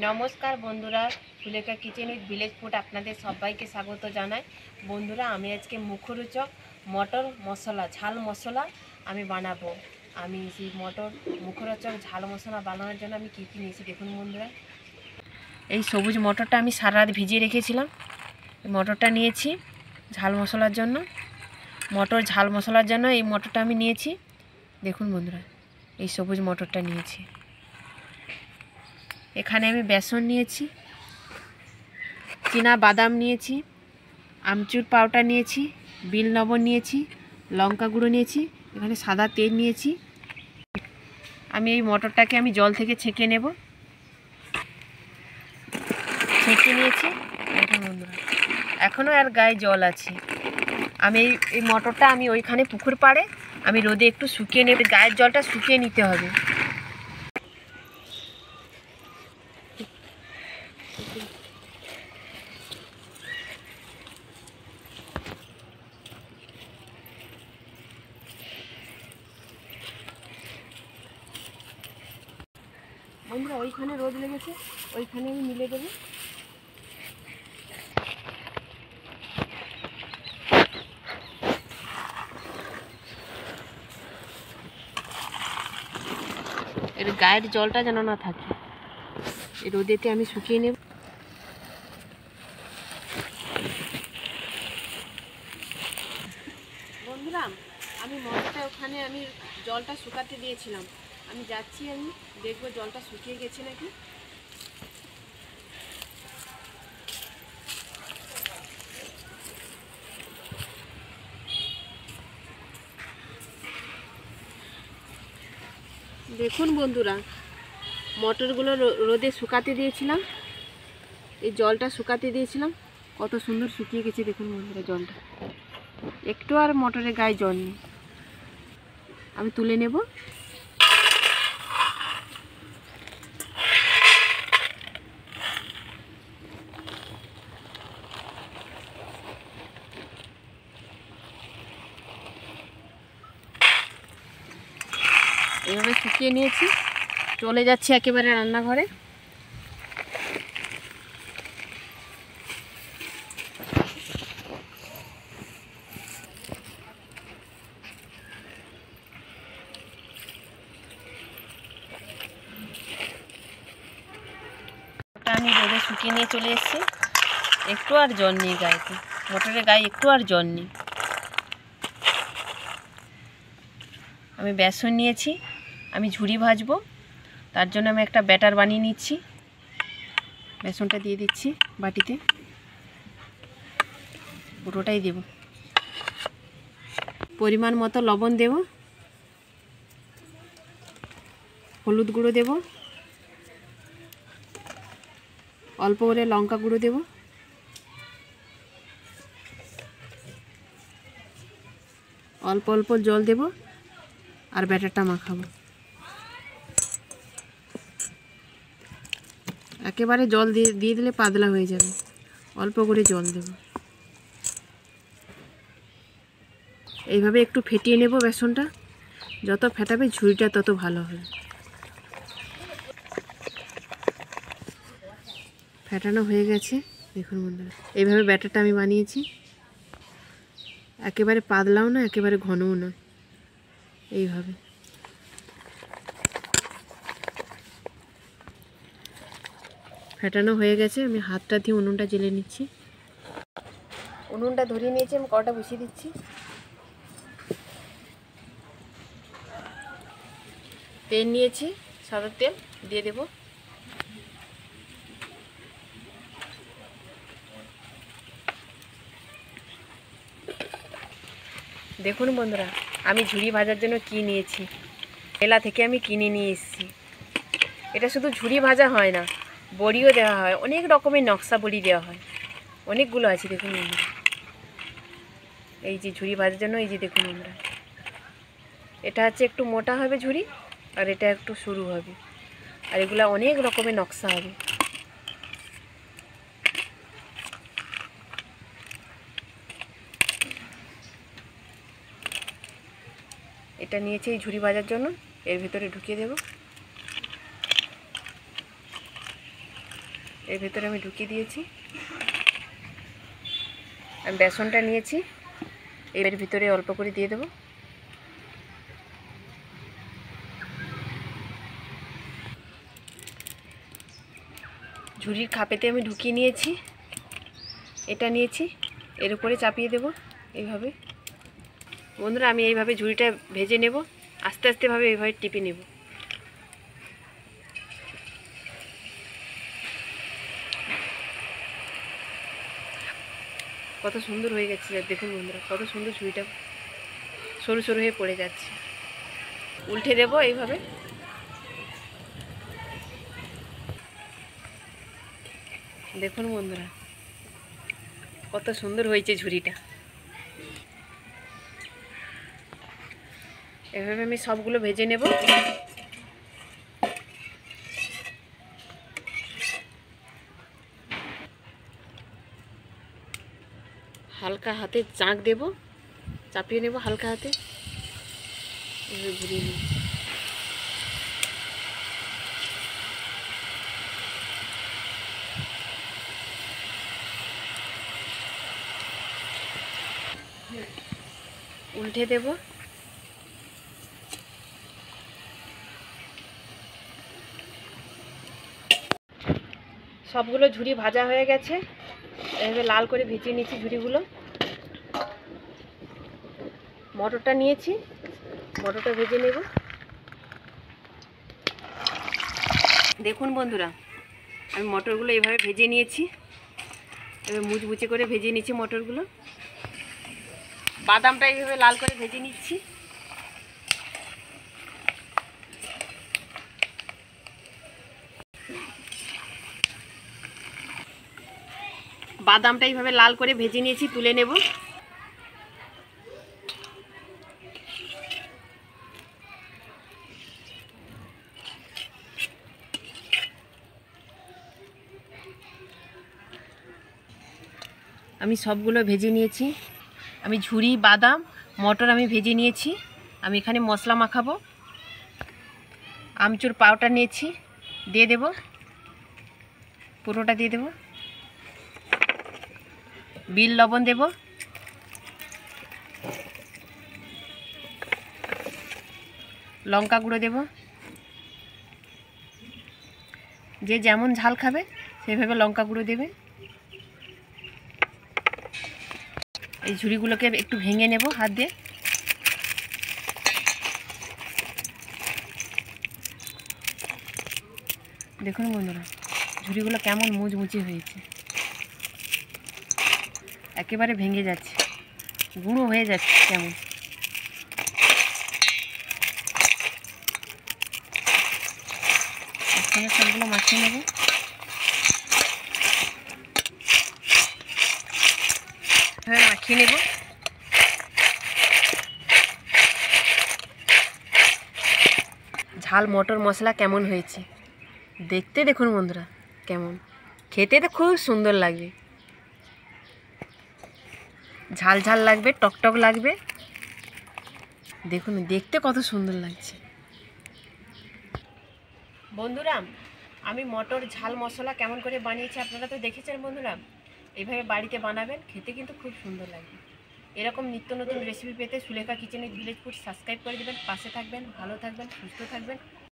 নমস্কার বন্ধুরা, Sulekha kitchen with village food আপনাদের সবাইকে স্বাগত জানাই। বন্ধুরা, আমি আজকে মুখরোচক মটর মশলা ঝাল মশলা আমি বানাবো। আমি সেই মুখরোচক ঝাল মশলা বানানোর জন্য আমি কী কী নিয়েছি দেখুন বন্ধুরা। এই সবুজ মটরটা আমি সারা রাত ভিজিয়ে রেখেছিলাম। মটরটা নিয়েছি ঝাল মশলার জন্য। ঝাল মশলার জন্য এই মটরটা আমি নিয়েছি। দেখুন বন্ধুরা, এই সবুজ মটরটা নিয়েছি। এখানে আমি বেসন নিয়েছি, চীনা বাদাম নিয়েছি, আমচুর পাউডার নিয়েছি, বিল লবণ নিয়েছি, লঙ্কা গুঁড়ো নিয়েছি, এখানে সাদা তেল নিয়েছি। আমি এই মটরটাকে আমি জল থেকে ছেঁকে নেব। ছেঁকে নিয়েছি। দেখুন বন্ধুরা, এখনও আর গায়ে জল আছে। আমি এই মটরটা আমি ওইখানে পুকুর পাড়ে আমি রোদে একটু শুকিয়ে নেব। গায়ের জলটা শুকিয়ে নিতে হবে। বন্ধুরা, ওইখানে রোদ লেগেছে, ওইখানে আমি মিলে দেবো। এর গায়ের জলটা যেন না থাকে, এই রোদেতে আমি শুকিয়ে নেব। বন্ধুরা, আমি মটরটা ওখানে আমি জলটা শুকাতে দিয়েছিলাম। আমি যাচ্ছি, আমি দেখবো জলটা শুকিয়ে গেছে নাকি। দেখুন বন্ধুরা, মটরগুলো রোদে শুকাতে দিয়েছিলাম, এই জলটা শুকাতে দিয়েছিলাম, কত সুন্দর শুকিয়ে গেছে। দেখুন বন্ধুরা, জলটা একটু আর মটরের গায়ে জল নেই। আমি তুলে নেব। এভাবে শুকিয়ে নিয়েছি, চলে যাচ্ছি একেবারে রান্নাঘরে। আমি রোদে শুকিয়ে নিয়ে চলে এসেছি। একটু আর জল নেই গায়েতে, মটরের গায়ে একটু আর জল নেই। আমি বেসন নিয়েছি, আমি ঝুরি ভাজবো, তার জন্য আমি একটা ব্যাটার বানিয়ে নিচ্ছি। বেসনটা দিয়ে দিচ্ছি বাটিতে, পুরোটাই দেব। পরিমাণ মতো লবণ দেব, হলুদ গুঁড়ো দেব, অল্প করে লঙ্কা গুঁড়ো দেব, অল্প অল্প জল দেব, আর ব্যাটারটা মাখাবো। একেবারে জল দিয়ে দিলে পাতলা হয়ে যাবে, অল্প করে জল দেব। এইভাবে একটু ফেটিয়ে নেব বেসনটা। যত ফেটাবে ঝুড়িটা তত ভালো হবে। ফেটানো হয়ে গেছে। দেখুন বন্ধুরা, এইভাবে ব্যাটারটা আমি বানিয়েছি। একেবারে পাতলাও না, একেবারে ঘনও না, এইভাবে। ফেটানো হয়ে গেছে। আমি হাতটা দিয়ে উনুনটা জ্বেলে নিচ্ছি। উনুনটা ধরিয়ে নিয়েছি, আমি কড়াটা বসিয়ে দিচ্ছি। তেল নিয়েছি, সাদা তেল দিয়ে দেব। দেখুন বন্ধুরা, আমি ঝুড়ি ভাজার জন্য কি নিয়েছি। মেলা থেকে আমি কিনে নিয়ে এসেছি। এটা শুধু ঝুড়ি ভাজা হয় না, বড়িও দেওয়া হয়, অনেক রকমের নকশা বড়ি দেওয়া হয়, অনেকগুলো আছে। দেখুন বন্ধুরা, এই যে ঝুড়ি ভাজার জন্য, এই যে দেখুন বন্ধুরা, এটা হচ্ছে একটু মোটা হবে ঝুড়ি, আর এটা একটু সরু হবে, আর এগুলা অনেক রকমের নকশা হবে। এটা নিয়েছি এই ঝুড়ি ভাজার জন্য, এর ভিতরে ঢুকিয়ে দেব। এর ভেতরে আমি ঢুকিয়ে দিয়েছি। আমি বেসনটা নিয়েছি, এর ভিতরে অল্প করে দিয়ে দেবো। ঝুড়ির খাপেতে আমি ঢুকিয়ে নিয়েছি, এটা নিয়েছি, এর উপরে চাপিয়ে দেব এইভাবে। বন্ধুরা আমি এইভাবে ঝুড়িটা ভেজে নেব, আস্তে আস্তেভাবে এইভাবে টিপে নেব। কত সুন্দর হয়ে গেছে দেখুন বন্ধুরা, কত সুন্দর ঝুড়িটা সরু সরু হয়ে পড়ে যাচ্ছে। উল্টে দেব এইভাবে। দেখুন বন্ধুরা কত সুন্দর হয়েছে ঝুড়িটা। এভাবে আমি সবগুলো ভেজে নেব। হালকা হাতে চাক দেব, চাপিয়ে নেব হালকা হাতে, এভাবে ঘুরিয়ে নেব। উল্টে দেব। সবগুলো ঝুড়ি ভাজা হয়ে গেছে, এভাবে লাল করে ভেজে নিয়েছি ঝুড়িগুলো। মটরটা নিয়েছি, মটরটা ভেজে নেব। দেখুন বন্ধুরা আমি মটরগুলো এইভাবে ভেজে নিয়েছি, এবার মুচমুচে করে ভেজে নিচ্ছি মটরগুলো। বাদামটা এইভাবে লাল করে ভেজে নিচ্ছি। বাদামটা এইভাবে লাল করে ভেজে নিয়েছি, তুলে নেব। আমি সবগুলো ভেজে নিয়েছি। আমি ঝুড়ি, বাদাম, মটর আমি ভেজে নিয়েছি। আমি এখানে মশলা মাখাবো। আমচুর পাউডার নিয়েছি, দিয়ে দেব, পুরোটা দিয়ে দেব। বিল লবণ দেব, লঙ্কা গুঁড়ো দেব। যে যেমন ঝাল খাবে সেভাবে লঙ্কা গুঁড়ো দেবে। এই ঝুড়িগুলোকে একটু ভেঙে নেব হাত দিয়ে। দেখুন বন্ধুরা ঝুড়িগুলো কেমন মুচমুচে হয়েছে, একেবারে ভেঙে যাচ্ছে, গুঁড়ো হয়ে যাচ্ছে কেমন। একসঙ্গে সবগুলো মাখিয়ে নেব। এভাবে মাখিয়ে নেব। ঝাল মটর মশলা কেমন হয়েছে দেখতে দেখুন বন্ধুরা, কেমন খেতে তো খুব সুন্দর লাগবে। ঝাল ঝাল লাগবে, টকটক লাগবে। দেখুন দেখতে কত সুন্দর লাগছে বন্ধুরা। আমি মটর ঝাল মশলা কেমন করে বানিয়েছি আপনারা তো দেখেছেন বন্ধুরা। এইভাবে বাড়িতে বানাবেন, খেতে কিন্তু খুব সুন্দর লাগবে। এরকম নিত্য নতুন রেসিপি পেতে Sulekha kitchen with village food subscribe করে দেবেন, পাশে থাকবেন, ভালো থাকবেন, সুস্থ থাকবেন।